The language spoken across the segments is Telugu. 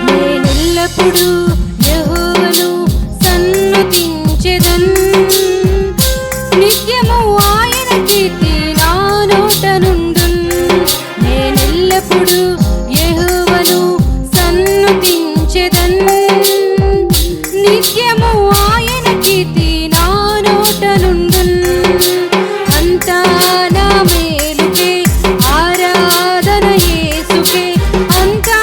నేనెల్లప్పుడు యెహోవాను సన్నుతించెదన్, నిత్యము ఆయన కీర్తి నా నోట నుండున్. నేనెల్లప్పుడు యెహోవాను సన్నుతించెదన్, నిత్యము ఆయన కీర్తి నా నోట నుండున్. అంతా నా మేలుకే ఆరాధన యేసుకే, అంతా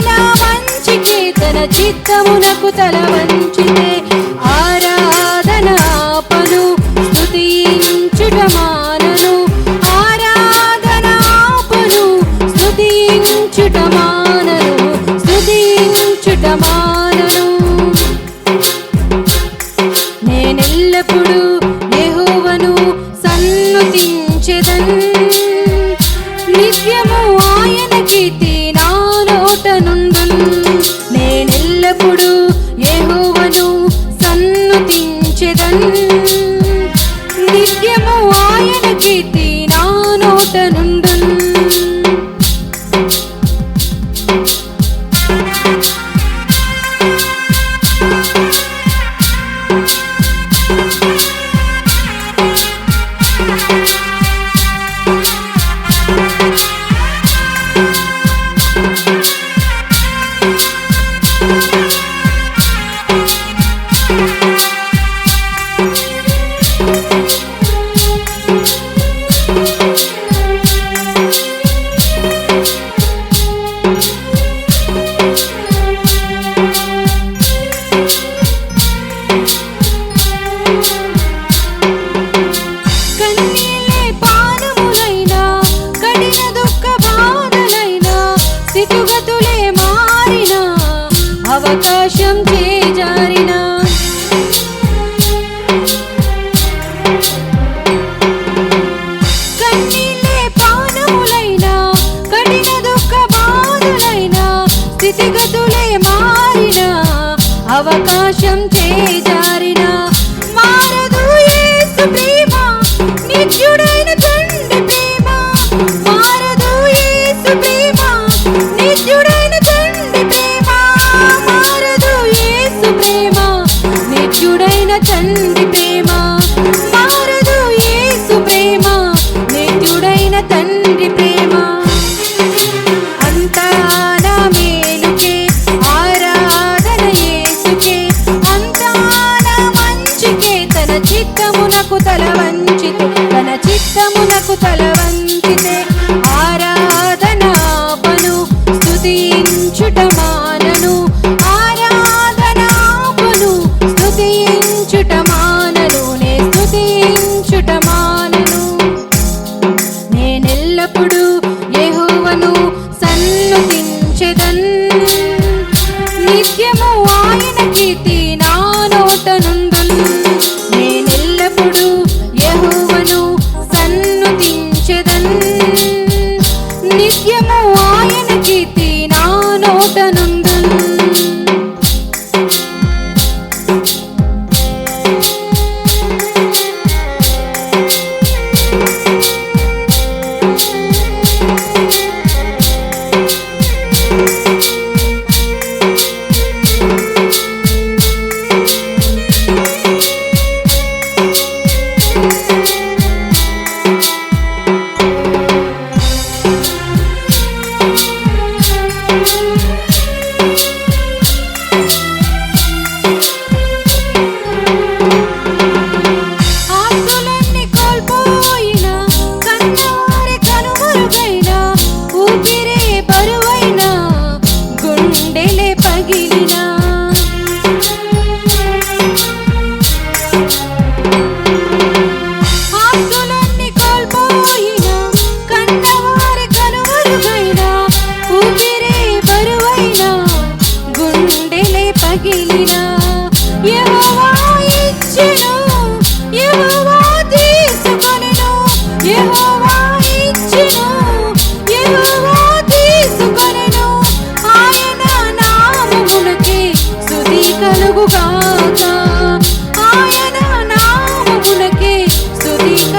నా మంచికే తన చిత్తమునకు తల వంచితే. ఆరాధన ఆపను స్తుతించుట మానను, ఆరాధన ఆపను స్తుతించుట మానను, స్తుతించుట మానను. నేనెల్లప్పుడు యెహోవాను సన్నుతించెదన్, నిత్యము ఆయన కీర్తి నా నోట నుండున్. నేనెల్లప్పుడు యెహోవాను సన్నుతించెదన్, నిత్యము ఆయన కీర్తి నా నోట నుండున్. కన్నీళ్ళే పానములైనా, కఠిన దుఃఖ బాధలైనా, స్థితిగతులే మారినా, అవకాశం చేజారినా. కన్నీళ్ళే పానములైనా, కఠిన దుఃఖ బాధలైనా, స్థితిగతులే మారినా, అవకాశం చేజారినా. మారదు యేసు ప్రేమ, నిత్యుడైన తండ్రి ప్రేమ. మారదు యేసు ప్రేమ, నిత్యుడైన తండ్రి ప్రేమ. మారదు యేసు ప్రేమ, నిత్యుడైన తండ్రి ప్రేమ. మారదు యేసు ప్రేమ, నిత్యుడైన తండ్రి ప్రేమ. అంతా నా మేలుకే ఆరాధన యేసుకే, అంతా నా మంచికే తన చిత్తమునకు తల వంచితే, తన చిత్తమునకు తల వంచితే. ఆరాధన ఆపను స్తుతించుట మానను, ఆరాధన ఆపను స్తుతించుట మానను, నే స్తుతించుట మానను. నేనెల్లప్పుడు యెహోవాను సన్నుతించెదన్, నిత్యము ఆయన కీర్తి నా నోట నుండున్. నేనెల్లప్పుడు యెహోవాను సన్నుతించెదన్,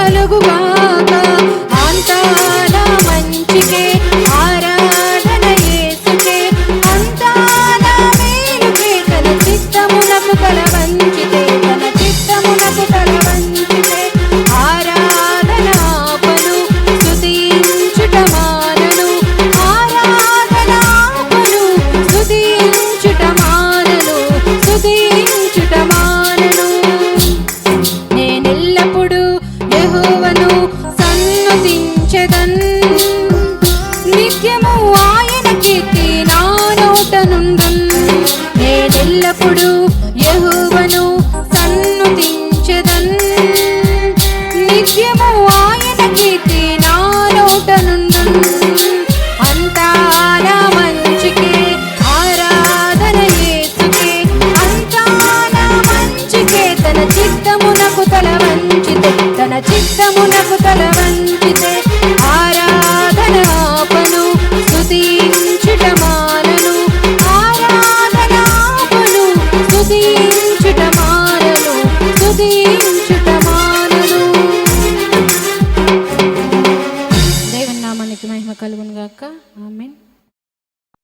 కలుగుగాక. అంతా నా మంచికే ఆరాధన యేసుకే, అంతా నా మేలుకే. తన చిత్తమునకు తల వంచితే, తన చిత్తమునకు తల వంచితే ఆరాధన ఆపను, స్తుతించుట మానను. ఆరాధన ఆపను, స్తుతించుట మానను, స్తుతించుట మానను. నేనెల్లప్పుడు యెహోవాను సన్నుతించెదన్, నిత్యము ఆయన కీర్తి నా నోట నుండున్. నేనెల్లప్పుడు యెహోవాను సన్నుతించెదన్, నిత్యము ఆయన కీర్తి నా నోట నుండున్. అంతా నా మంచికే ఆరాధన యేసుకే, అంతా నా మంచికే. తన చిత్తమునకు తల వంచితే, తన చిత్తమునకు తల వంచితే ఆరాధన ఆపను, స్తుతించుట మానను. ఆరాధన ఆపను, స్తుతించుట మానను, స్తుతించుట మానను. దేవుని నామానికి మహిమ కలుగును గాక. ఆమేన్.